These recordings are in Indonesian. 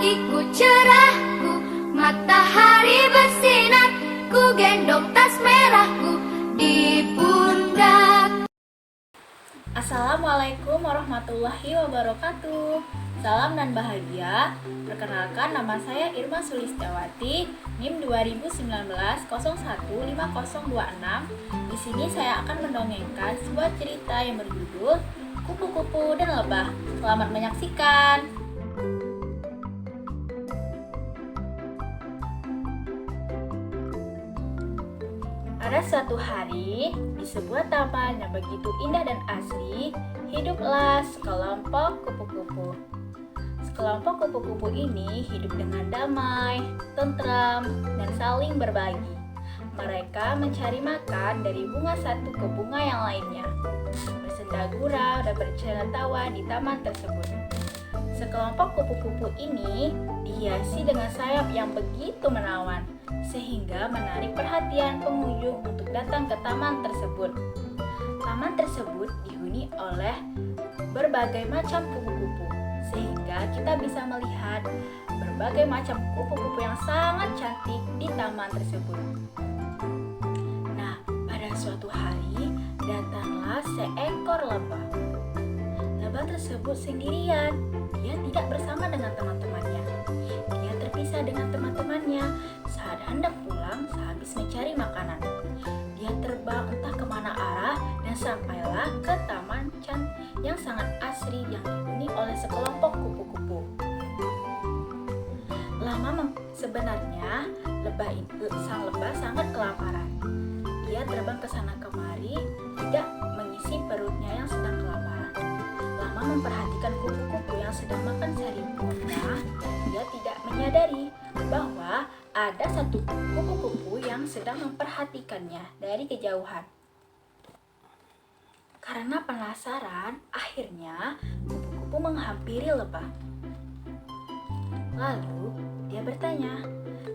pagiku cerahku, matahari bersinar, ku gendong tas merahku di pundak. Assalamualaikum warahmatullahi wabarakatuh. Salam dan bahagia. Perkenalkan, nama saya Irma Sulistiyawati, NIM 2019 015026. Di sini saya akan mendongengkan sebuah cerita yang berjudul Kupu-kupu dan Lebah. Selamat menyaksikan. Pada suatu hari, di sebuah taman yang begitu indah dan asri, hiduplah sekelompok kupu-kupu. Sekelompok kupu-kupu ini hidup dengan damai, tentram, dan saling berbagi. Mereka mencari makan dari bunga satu ke bunga yang lainnya, bersenda gurau dan bercanda tawa di taman tersebut. Sekelompok kupu-kupu ini dihiasi dengan sayap yang begitu menawan, sehingga menarik perhatian pengunjung untuk datang ke taman tersebut. Taman tersebut dihuni oleh berbagai macam kupu-kupu, sehingga kita bisa melihat berbagai macam kupu-kupu yang sangat cantik di taman tersebut. Nah, pada suatu hari datanglah seekor lebah. Lebah tersebut sendirian. Dia tidak bersama dengan teman-temannya. Dia terpisah dengan teman-temannya saat hendak pulang sehabis mencari makanan. Dia terbang entah kemana arah dan sampailah ke taman yang sangat asri yang dihuni oleh sekelompok kupu-kupu. Sebenarnya sang lebah sangat kelaparan. Dia terbang ke sana kemari, tidak mengisi perutnya yang sedang kelaparan. Lama memperhatikan kupu-kupu yang sedang makan sari bunga, dia tidak menyadari bahwa ada satu kupu-kupu yang sedang memperhatikannya dari kejauhan. Karena penasaran, akhirnya kupu-kupu menghampiri lebah. Lalu dia bertanya,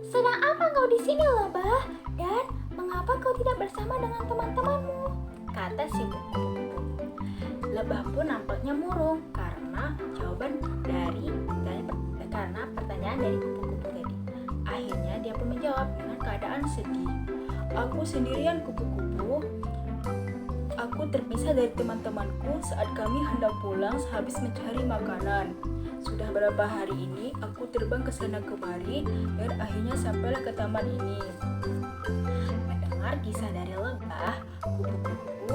"Sedang apa kau di sini, lebah? Dan mengapa kau tidak bersama dengan teman-temanmu?" kata si kupu-kupu. Lebah pun nampaknya murung karena karena pertanyaan dari kupu-kupu tadi. Akhirnya dia pun menjawab dengan keadaan sedih, "Aku sendirian, kupu-kupu. Aku terpisah dari teman-temanku saat kami hendak pulang sehabis mencari makanan. Sudah berapa hari ini aku terbang ke sana kemari dan akhirnya sampailah ke taman ini." Mendengar kisah dari lebah, kupu-kupu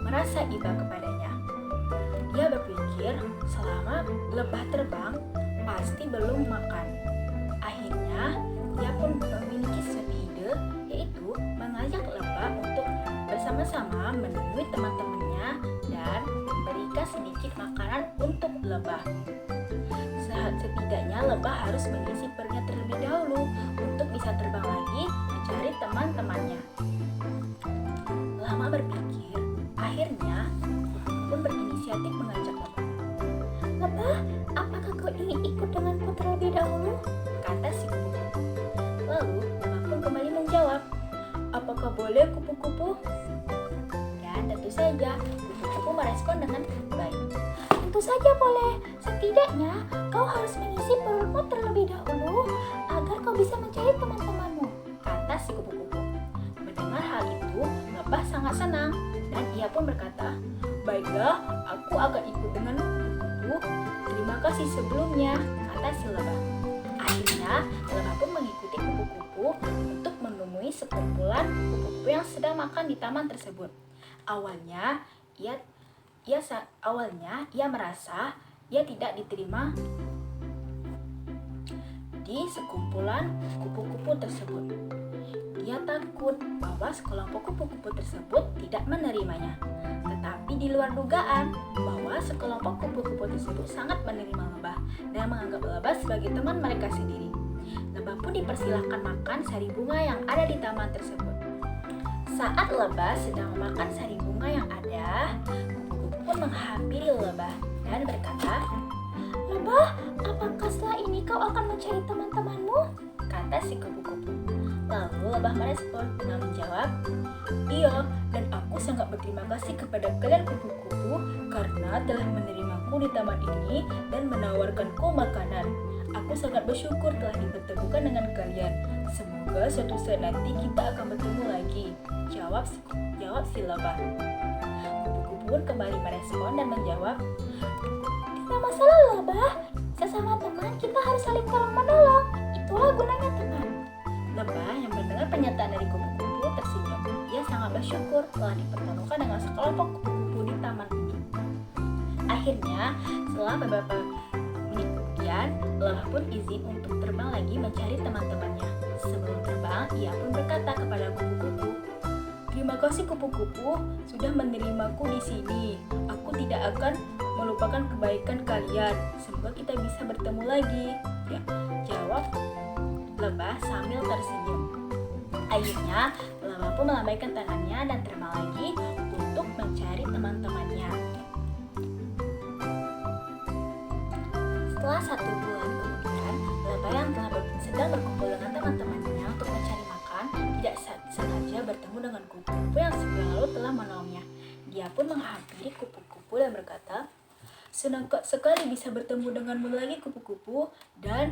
merasa iba kepadanya. Dia berpikir selama lebah terbang pasti belum makan. Akhirnya dia pun memiliki suatu ide, yaitu mengajak lebah untuk bersama-sama menemui teman-temannya dan memberikan sedikit makanan untuk lebah. Setidaknya lebah harus mengisi perutnya terlebih dahulu untuk bisa terbang lagi mencari teman-temannya. Lama berpikir, akhirnya pun berinisiatif mengajak lebah. "Lebah, apakah kau ingin ikut denganku terlebih dahulu?" kata si kupu-kupu. Lalu lebah pun kembali menjawab, "Apakah boleh, kupu-kupu?" Dan tentu saja kupu-kupu merespon dengan baik. "Tentu saja boleh. Setidaknya kau harus mengisi perutmu terlebih dahulu agar kau bisa mencari teman-temanmu," kata si kupu-kupu. Mendengar hal itu, lebah sangat senang dan ia pun berkata, "Baiklah, aku akan ikut dengan kupu-kupu. Terima kasih sebelumnya," kata si lebah. Akhirnya, lebah pun mengikuti kupu-kupu untuk menemui sekumpulan kupu-kupu yang sedang makan di taman tersebut. Awalnya, ia merasa ia tidak diterima di sekumpulan kupu-kupu tersebut. Dia takut bahwa sekelompok kupu-kupu tersebut tidak menerimanya. Tetapi di luar dugaan bahwa sekelompok kupu-kupu tersebut sangat menerima lebah dan menganggap lebah sebagai teman mereka sendiri. Lebah pun dipersilahkan makan sari bunga yang ada di taman tersebut. Saat lebah sedang memakan sari bunga yang ada, kupu-kupu pun menghampiri lebah dan berkata, "Lebah, apakah setelah ini kau akan mencari teman-temanmu?" kata si kupu-kupu. Lalu lebah merespon dengan menjawab, "Iya, dan aku sangat berterima kasih kepada kalian kupu-kupu karena telah menerimaku di taman ini dan menawarkanku makanan. Aku sangat bersyukur telah dipertemukan dengan kalian. Semoga suatu saat nanti kita akan bertemu lagi. Jawab si lebah. Kupu-kupu pun kembali merespon dan menjawab, tidak masalah lebah, sesama teman kita harus saling tolong menolong. Itulah gunanya teman. Lebah yang mendengar pernyataan dari kupu-kupu tersenyum. Ia sangat bersyukur telah dipertemukan dengan sekelompok kupu-kupu di taman ini. Akhirnya, setelah beberapa menit kemudian, lebah pun izin untuk terbang lagi mencari teman-temannya. Sebelum terbang, ia pun berkata kepada kupu-kupu, terima kasih kupu-kupu sudah menerimaku di sini. Aku tidak akan melupakan kebaikan kalian. Semoga kita bisa bertemu lagi. Ya, jawab lebah sambil tersenyum. Akhirnya, lebah pun melambaikan tangannya dan terbang lagi untuk mencari teman-temannya. Setelah 1 bulan kemudian, lebah yang sedang berkumpul dengan teman-temannya untuk mencari makan, tidak sengaja bertemu dengan kupu-kupu yang sebelum lalu telah menolongnya. Dia pun menghampiri kupu-kupu dan berkata, senang sekali bisa bertemu denganmu lagi kupu-kupu, dan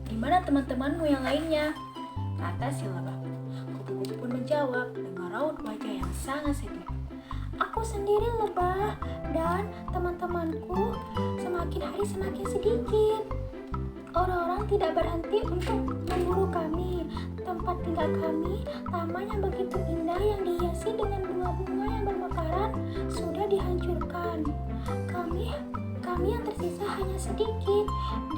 di mana teman-temanmu yang lainnya? Kata si lebah. Kupu-kupu pun menjawab dengan raut wajah yang sangat sedih. Aku sendiri lebah dan teman-temanku semakin hari semakin sedikit. Orang-orang tidak berhenti untuk memburu kami. Tempat tinggal kami, taman yang begitu indah yang dihiasi dengan bunga-bunga yang bermekaran, sudah dihancurkan. Kami yang tersisa hanya sedikit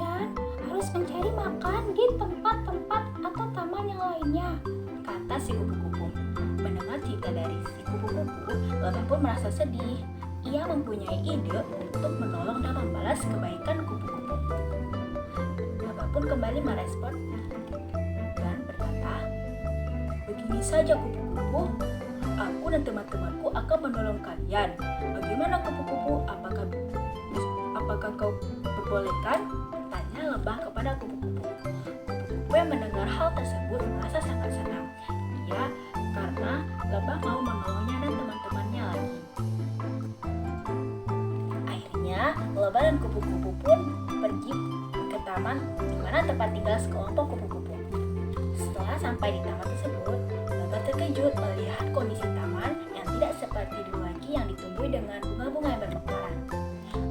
dan harus mencari makan di tempat-tempat atau taman yang lainnya, kata si kupu-kupu. Mendengar cerita dari si kupu-kupu, lebah pun merasa sedih. Ia mempunyai ide untuk menolong dan membalas kebaikan kupu-kupu. Lebah pun kembali merespon dan berkata, begini saja kupu-kupu, aku dan teman-temanku akan menolong kalian. Bagaimana kupu-kupu? Apakah kau perbolehkan? Tanya lebah kepada kupu-kupu. Kupu-kupu yang mendengar hal tersebut merasa sangat senang. Karena lebah mau menolongnya dan teman-temannya lagi. Akhirnya, lebah dan kupu-kupu pun pergi ke taman di mana tempat tinggal sekelompok kupu-kupu. Setelah sampai di taman tersebut, lebah terkejut melihat kondisi taman yang tidak seperti dulu lagi yang ditumbuhi dengan bunga-bunga yang bermekaran.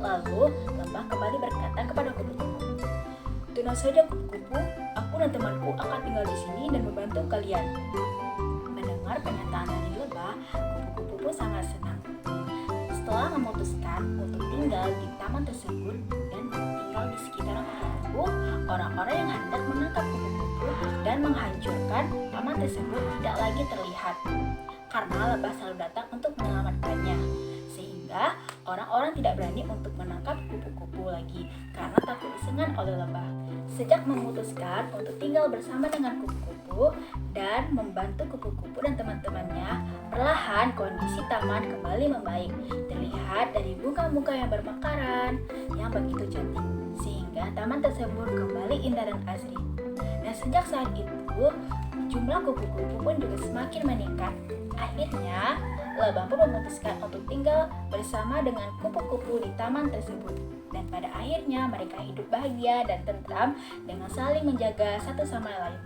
Lalu, lebah kembali berkata kepada kupu-kupu, tenang saja kupu-kupu, aku dan temanku akan tinggal di sini dan membantu kalian. Mendengar pernyataan dari lebah, kupu-kupu pun sangat senang. Setelah memutuskan untuk tinggal di taman tersebut dan tinggal di sekitar kupu-kupu, orang-orang yang hendak menangkap kupu-kupu dan menghancurkan taman tersebut tidak lagi terlihat. Karena lebah selalu datang untuk menyelamatkannya. Sehingga orang-orang tidak berani untuk menangkap kupu-kupu lagi karena takut disengat oleh lebah. Sejak memutuskan untuk tinggal bersama dengan kupu-kupu dan membantu kupu-kupu dan teman-temannya, perlahan kondisi taman kembali membaik. Terlihat dari bunga-bunga yang bermekaran yang begitu cantik, sehingga taman tersebut kembali indah dan asri. Dan sejak saat itu, jumlah kupu-kupu pun juga semakin meningkat. Akhirnya, lebah pun memutuskan untuk tinggal bersama dengan kupu-kupu di taman tersebut. Dan pada akhirnya mereka hidup bahagia dan tentram dengan saling menjaga satu sama lain.